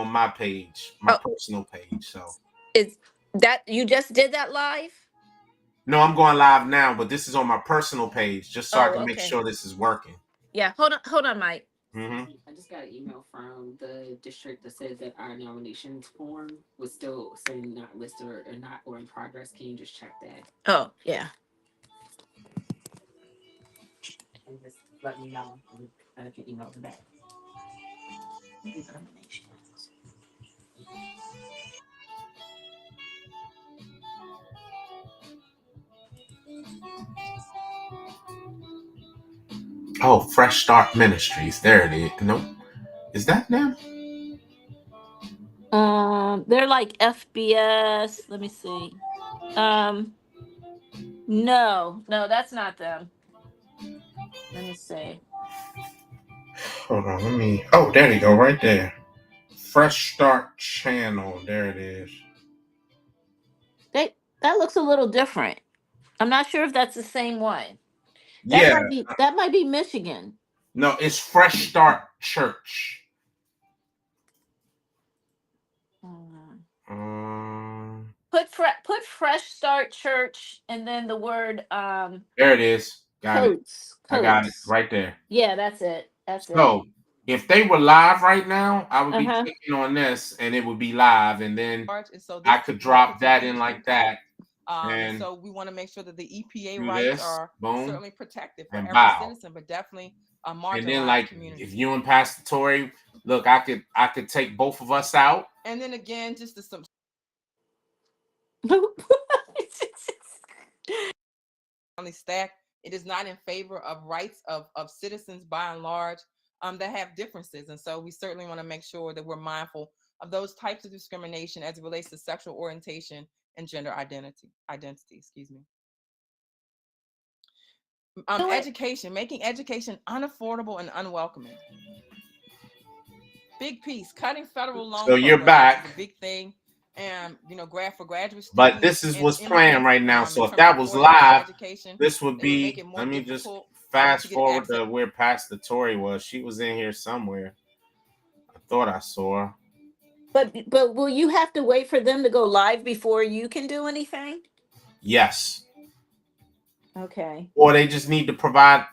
on my page, my Oh, personal page. So is that you just did that live? no, I'm going live now, but this is on my personal page, just so I Oh, can make okay. sure this is working. Yeah, hold on, Mike. Hmm. I just got an email from the district that said that our nominations form was still saying not listed or not or in progress. Can you just check that Oh, yeah. and just let me know? And I can email it back. Oh, Fresh Start Ministries. There it is. Nope. Is that them? They're like FBS. Let me see. Um, no, that's not them. Let me see. Hold on. Let me. Oh, there you go. Right there. Fresh Start Channel. There it is. They that looks a little different. I'm not sure if that's the same one. Yeah. That might be Michigan. No, it's Fresh Start Church. Um, Um, put Fresh Start Church and then the word there it is. Got it. I got it Coates. right there. Yeah, that's it. That's it. So if they were live right now, I would be Uh-huh. clicking on this and it would be live, and then And so I this could this drop that particular in is from like that and and so we want to make sure that the EPA do rights this. are Boom. certainly protected for And every bow. citizen, but definitely a And then marginalized like if community. you and Pastor Tori, look, I could take both of us out. And then again, just to some stack, it is not in favor of rights of citizens by and large that have differences. And so we certainly want to make sure that we're mindful of those types of discrimination as it relates to sexual orientation and gender identity, excuse me. Education, making education unaffordable and unwelcoming. Big piece, cutting federal loan So you're programs is back. a big thing. And for graduate But students this is and what's playing immigrants right now. in So if terms of that was affording higher live, education, this would it would make be. it more Let me just difficult for them to fast get forward access. to where Pastor Tori was. She was in here somewhere. I thought I saw her. But will you have to wait for them to go live before you can do anything? Yes. Okay. Or they just need to provide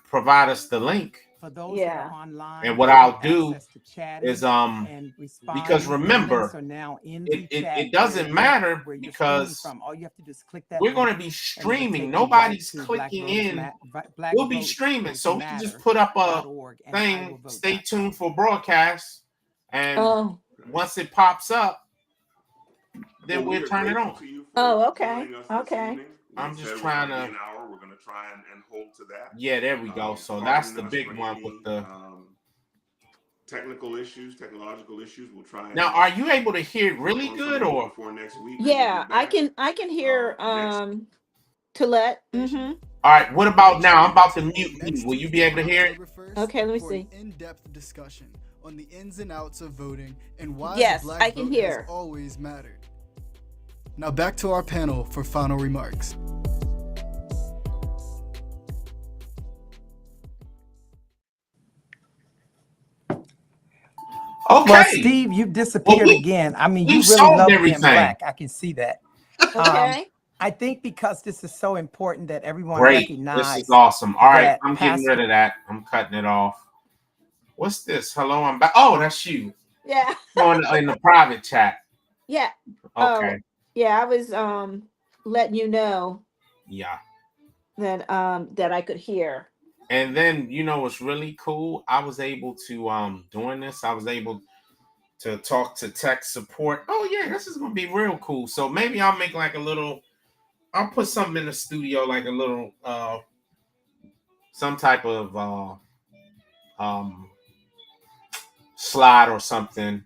us the link. For those that are Yeah. online, And what they have I'll do access to chatting is and because responding. The links remember are now in it, the it, chat it doesn't matter where you're streaming because from. All you have to do is click that we're link going to be and it'll streaming. take you right Nobody's to clicking in. Black We'll be streaming. So we can just put up a and thing, stay iwillvote.com. tuned for broadcast. And Oh. once it pops up, then Well, we we'll are turn it grateful on. to you for Oh, okay. joining us this Okay. evening. We I'm said just it was trying going to be to. an hour. We're going to try and hold to that. Yeah, there we go. So that's Pardon the us big for one with any the. technological issues. We'll try Now, and are you able to hear it work really on some good of those or? before next week, and we'll be Yeah, back I can hear next. Toulette. Mm-hmm. All right. What about Make now? sure I'm you about to tune mute in me. next Will you be Tuesday, able to hear it? October 1st, Okay, let me for an see. in-depth discussion on the ins and outs of voting and why the Yes, black I can vote has hear. always mattered. Now back to our panel for final remarks. Okay. Well, Steve, you Well, disappeared again. I mean, you we've really solved love being everything. black. I can see that. Okay. I think because this is so important that everyone Great. This is recognize awesome. All right. that I'm getting rid Pastor. of that. I'm cutting it off. What's this? Hello, I'm back. Oh, that's you. Yeah. Going in the private chat. Yeah. Okay. Oh, yeah, I was letting you know Yeah. that I could hear. And then you know what's really cool? I was able to doing this, I was able to talk to tech support. Oh yeah, this is gonna be real cool. So maybe I'll make like a little I'll put something in the studio, like a little some type of um slide or something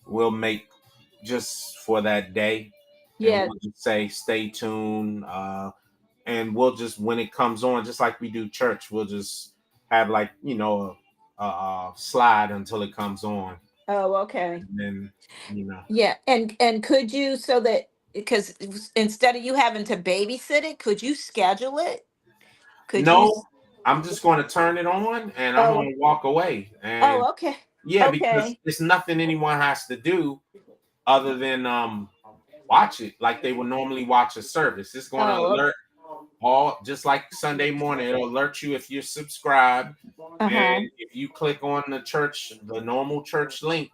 we'll make just for that day. And Yeah. we'll just say stay tuned. And we'll just when it comes on, just like we do church, we'll just have like a slide until it comes on, Oh, okay. and then you know. Yeah, and could you so that because instead of you having to babysit it, could you schedule it? Could you? No, I'm just going to turn it on, and I'm Oh, going to walk away, and oh, okay. Yeah, because Okay. it's nothing anyone has to do other than watch it like they would normally watch a service. It's going to Oh, alert all, just like Sunday morning. It'll alert you if you're subscribed, uh-huh. and if you click on the normal church link,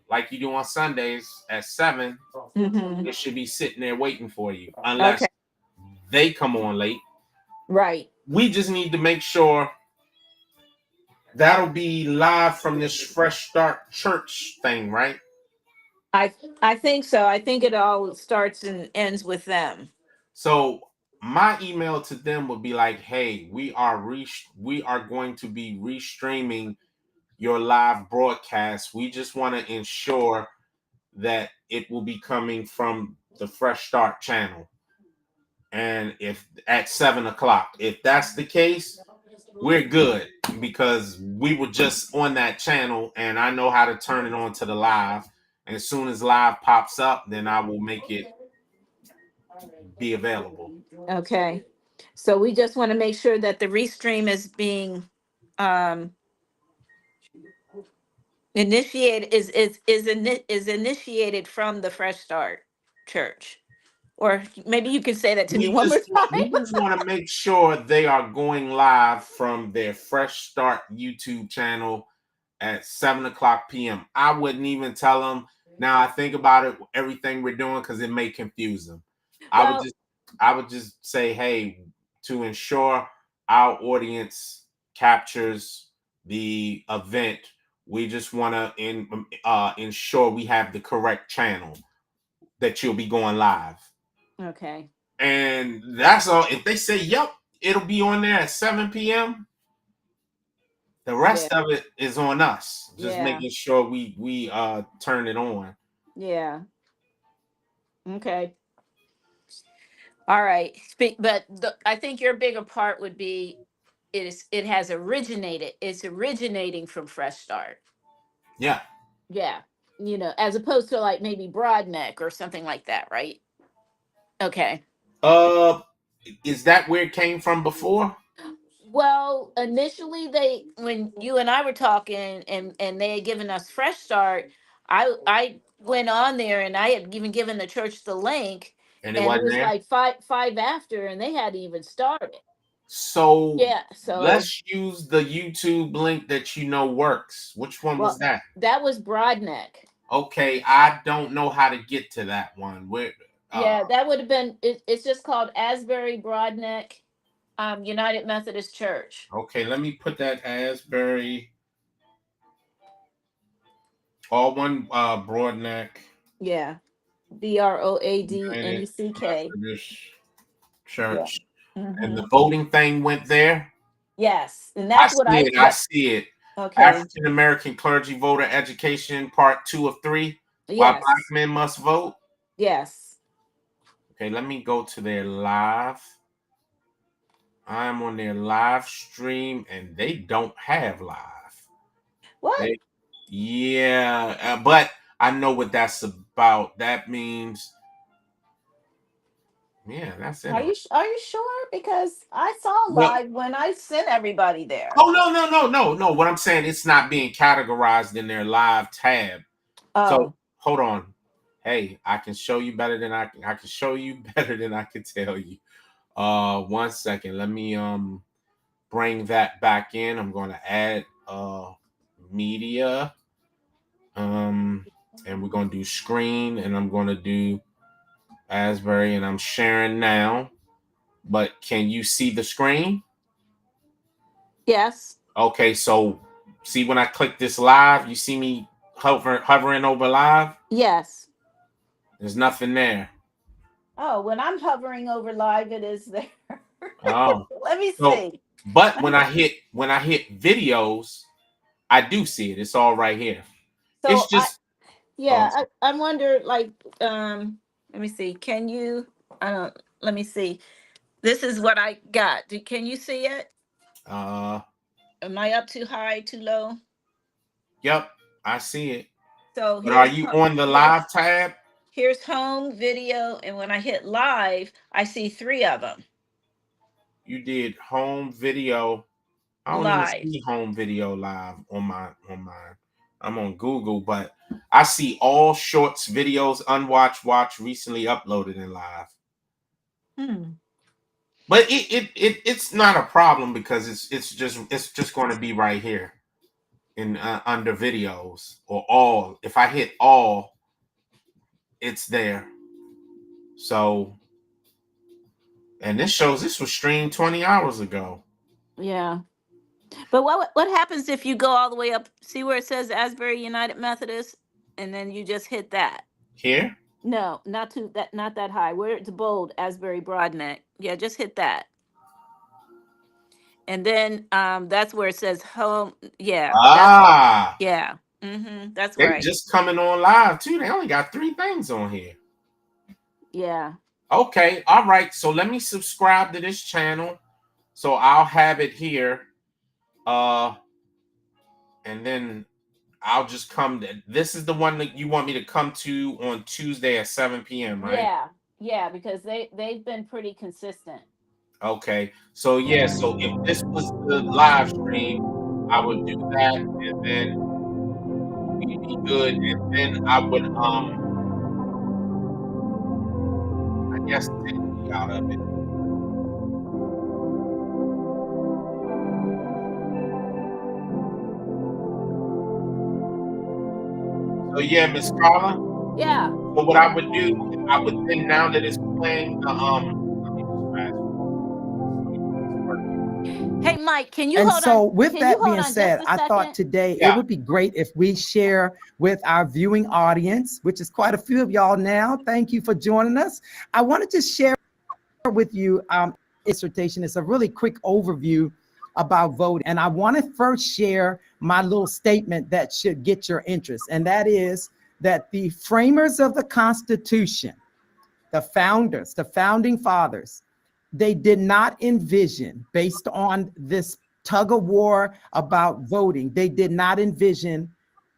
like you do on Sundays at 7, Mm-hmm. it should be sitting there waiting for you, unless Okay. they come on late. Right. We just need to make sure that'll be live from this Fresh Start Church thing, right? I I think so. I think it all starts and ends with them. So my email to them would be like, "Hey, we are going to be restreaming your live broadcast. We just want to ensure that it will be coming from the Fresh Start channel. And if at 7 o'clock, if that's the case, we're good because we were just on that channel and I know how to turn it on to the live. And as soon as live pops up, then I will make it be available. Okay. So we just want to make sure that the restream is being um initiated is initiated from the Fresh Start Church. Or maybe you can say that to me one more We time. just want to make sure they are going live from their Fresh Start YouTube channel at 7 o'clock p.m. I wouldn't even tell them. Now I think about it, everything we're doing, because it may confuse them. I would Well, just I would just say, hey, to ensure our audience captures the event, we just want to ensure we have the correct channel that you'll be going live. okay. And that's all. If they say, yep, it'll be on there at 7 p.m., the Yeah. rest of it is on us. Just Yeah. making sure we turn it on. Yeah. Okay. All right. But I think your bigger part would be it has originated. It's originating from Fresh Start. Yeah. Yeah. As opposed to like maybe Broadneck or something like that, right? Okay. Uh, is that where it came from before? Well, initially when you and I were talking and they had given us Fresh Start, I went on there and I had even given the church the link, And it and it wasn't was there. like five after and they hadn't even started. So Yeah, so let's use the YouTube link that works. Which one was well, that? that was Broadneck. Okay, I don't know how to get to that one. Where? Uh, Yeah, that would have been it's just called Asbury Broadneck United Methodist Church. okay, let me put that Asbury, all one, Broadneck Yeah. United Broadneck. Methodist Yeah. Church. And Hmm. the voting thing went there. Yes, and I that's what see I it. I what see it. okay. African American clergy voter education, part 2 of 3. Why black Yes. men must vote. Yes. Okay, let me go to their live. I'm on their live stream, and they don't have live. What? They, yeah, but I know what that's about. That means, yeah, that's interesting. Are you sure? Because I saw Well, live when I sent everybody there. oh, no. What I'm saying, it's not being categorized in their live tab. So Oh, hold on. Hey, I can show you better than I can show you better than I can tell you. 1 second. Let me bring that back in. I'm gonna add media. Um and we're gonna do screen, and I'm gonna do Asbury, and I'm sharing now. But can you see the screen? yes. Okay, so see when I click this live, you see me hovering over live? Yes. There's nothing there. Oh, when I'm hovering over live, it is there. Oh. Let me So, see. but when I hit videos, I do see it. It's all right here. It's So just oh, I wonder like let me see. Can you I don't let me see. This is what I got. Can you see it? uh Am I up too high, too low? yep, I see it. So But are you on the live tab? here's home video, and when I hit live, I see three of them You did home video. I don't even live. see home video live on mine. I'm on Google, but I see all shorts, videos, unwatched, watch, recently uploaded and live. But it's not a problem because it's just going to be right here in under videos or all. If I hit all, it's there. So, and this shows this was streamed 20 hours ago. Yeah. But what happens if you go all the way up? See where it says Asbury United Methodist, and then you just hit that. Here? No, not that high. Where it's bold, Asbury Broadneck. Yeah, just hit that. And then that's where it says home. Yeah, Ah, yeah. Mm-hmm. That's they right. just coming on live too. They only got 3 things on here. Yeah. Okay, all right. So let me subscribe to this channel. So I'll have it here. And then I'll just come to this is the one that you want me to come to on Tuesday at 7 p.m., right? Yeah, because they've been pretty consistent. Okay. So yeah, so if this was the live stream, I would do that and then we'd be good. And then I would I guess take me out of it. So yeah, Miss Carla. Yeah. So what I would do, I would then now that it's playing the let me just fast forward. Hey, Mike, can you And hold so, on? with Can you that hold being on said, just a I thought second? today Yeah. it would be great if we share with our viewing audience, which is quite a few of y'all now. Thank you for joining us. I wanted to share with you dissertation. It's a really quick overview about voting. And I want to first share my little statement that should get your interest. And that is that the framers of the Constitution, the founders, the founding fathers, they did not envision, based on this tug of war about voting, they did not envision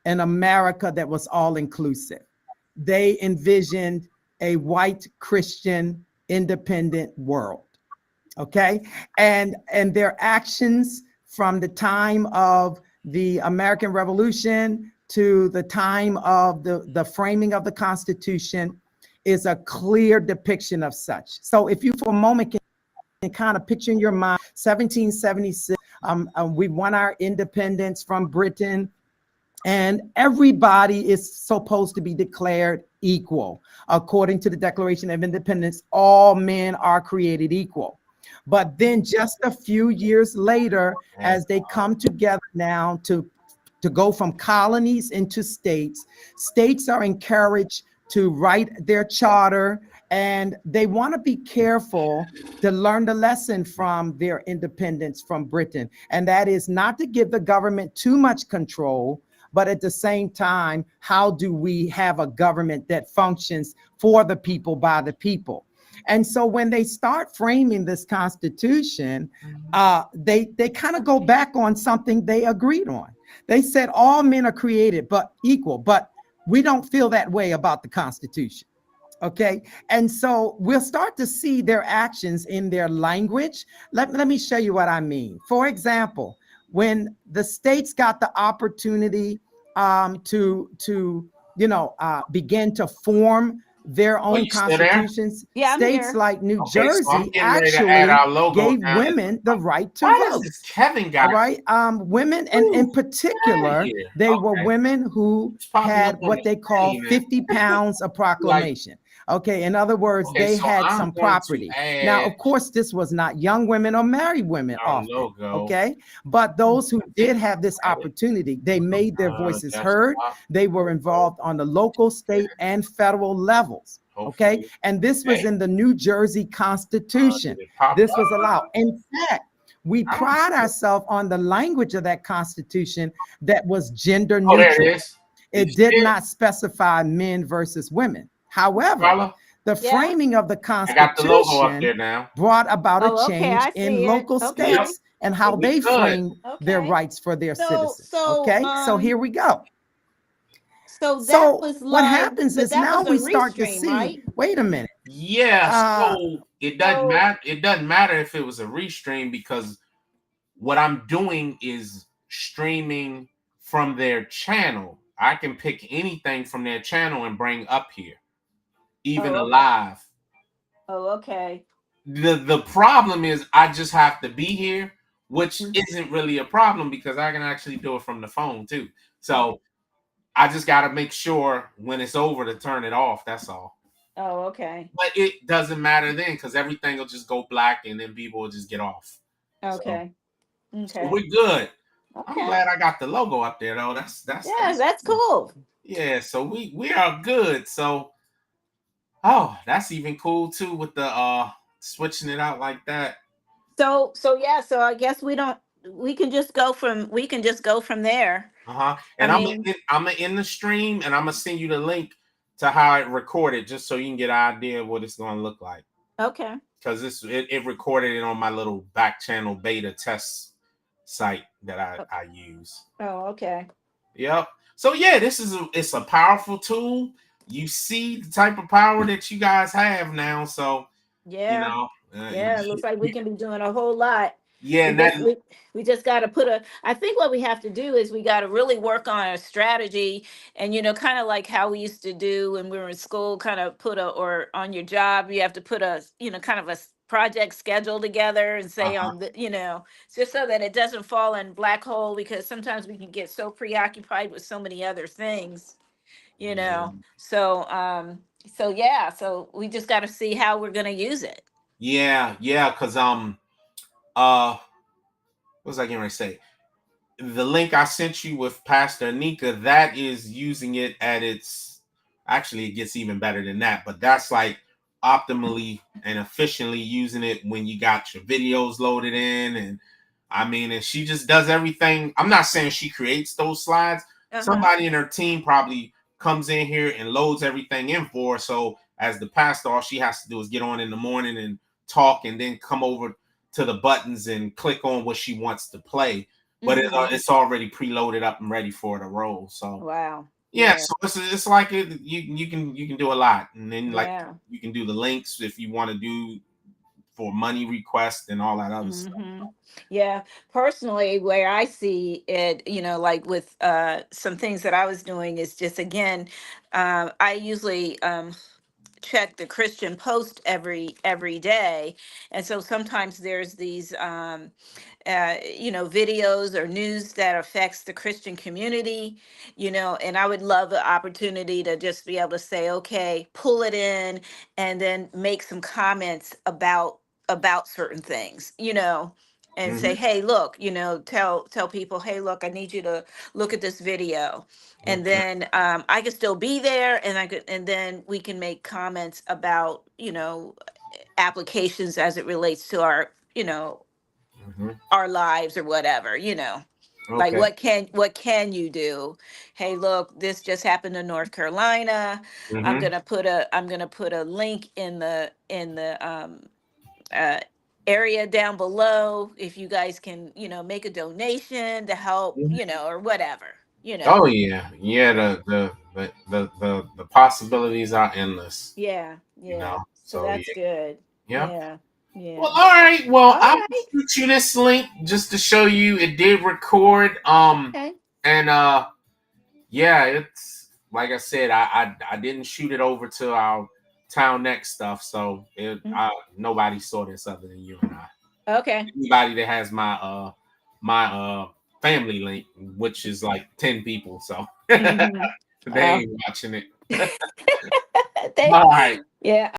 an America that was all inclusive. They envisioned a white Christian independent world. Okay. And their actions from the time of the American Revolution to the time of the framing of the Constitution is a clear depiction of such. So if you for a moment can kind of picture in your mind 1776, we won our independence from Britain, and everybody is supposed to be declared equal. According to the Declaration of Independence, all men are created equal. But then just a few years later, as they come together now to go from colonies into states, states are encouraged to write their charter, and they want to be careful to learn the lesson from their independence from Britain. And that is not to give the government too much control, but at the same time, how do we have a government that functions for the people, by the people? And so when they start framing this Constitution, they kind of go back on something they agreed on. They said all men are created but equal, but we don't feel that way about the Constitution. Okay. And so we'll start to see their actions in their language. Let me show you what I mean. For example, when the states got the opportunity to begin to form their Oh, own you still there? constitutions, Yeah, I'm states here. like New Okay, so I'm Jersey getting ready to add actually our logo gave down. women the right to Why vote. does this Kevin guy? All right. Women, and in Ooh, particular, yeah. they were Okay. women who It's probably had up on what the they call screen, man. 50 pounds of proclamation. Okay. In other words, Okay, they so had I'm some going to property. add Now, of course, this was not young women or married women our often. logo. Okay. But those who did have this opportunity, they made their voices heard. Desktop. They were involved on the local, state, and federal levels. Okay. Hopefully. And this was Okay. in the New Jersey Constitution. Did it pop This up? was allowed. In fact, we I don't pride see it. ourselves on the language of that Constitution that was gender Oh, there neutral. it is. It You did see it, not specify men versus women. However, Carla? the Yeah. framing of the I got the logo up there Constitution now. brought about a Oh, okay, change I in see it. local Okay. states and how We they good. framed their Okay. rights for their So citizens. so Okay, so here we go. so that So was what live, happens but is that now was a we start to restream, see, right? wait a minute. Yeah, Uh, so it doesn't So matter. It doesn't matter if it was a restream because what I'm doing is streaming from their channel. I can pick anything from their channel and bring up here, even Oh, alive. oh, okay. The problem is I just have to be here, which Mhm. isn't really a problem because I can actually do it from the phone too. Okay. So I just got to make sure when it's over to turn it off. That's all. Oh, okay. But it doesn't matter then because everything will just go black and then people will just get off. So, Okay. so Okay. we're good. I'm Okay. glad I got the logo up there though. Yeah, That's that's cool. cool. Yeah. So we are good. So that's even cool too with the switching it out like that. So yeah, so I guess we can just go from there. Uh-huh. I And mean, I'm in the stream and I'm gonna send you the link to how it recorded just so you can get an idea of what it's gonna look like. okay. Because it recorded it on my little back channel beta test site that I use. Oh, okay. Yep. So yeah, it's a powerful tool. You see the type of power that you guys have now. So you Yeah. know, Yeah, it looks like we can be doing a whole lot. yeah, We and that just we just got to I think what we have to do is we got to really work on a strategy, and kind of like how we used to do when we were in school, kind of or on your job you have to put a kind of a project schedule together and say uh-huh. on the just so that it doesn't fall in black hole, because sometimes we can get so preoccupied with so many other things, Yeah. so yeah, so we just got to see how we're going to use it. Yeah, because what was I going to say? The link I sent you with Pastor Nika, that is using it at its actually it gets even better than that, but that's like optimally and efficiently using it when you got your videos loaded in. And I mean, and she just does everything. I'm not saying she creates those slides. Uh-huh. Somebody in her team probably comes in here and loads everything in for her. So as the pastor, all she has to do is get on in the morning and talk and then come over to the buttons and click on what she wants to play, but Mhm. it's already preloaded up and ready for the roll. So Wow. yeah, Yeah. so it's like you can do a lot, and then like Yeah. you can do the links if you want to do for money request and all that other stuff. Hmm. Yeah. Personally, where I see it, like with some things that I was doing is just, again, I usually check the Christian Post every day, and so sometimes there's these videos or news that affects the Christian community, and I would love the opportunity to just be able to say, okay, pull it in, and then make some comments about certain things, and say, Hmm. hey, look, tell people, hey, look, I need you to look at this video, and Okay. then I could still be there, and then we can make comments about applications as it relates to Hmm. our lives or whatever, like Okay. what can you do? Hey, look, this just happened in North Carolina. i'm Hmm. gonna put a i'm gonna put a link in the uh area down below, if you guys can make a donation to help, or whatever, Oh yeah, yeah. The possibilities are endless. yeah, You know. yeah, so So that's yeah, good. yeah. Yeah, Well, yeah. all right. Well, All I'll right. shoot you this link just to show you it did record. Okay. And yeah, it's like I said, I didn't shoot it over to our town next stuff, so Mm. nobody saw this other than you and I. Okay. Anybody that has my family link, which is like 10 people, so they Hmm. ain't watching it. They, All right. yeah.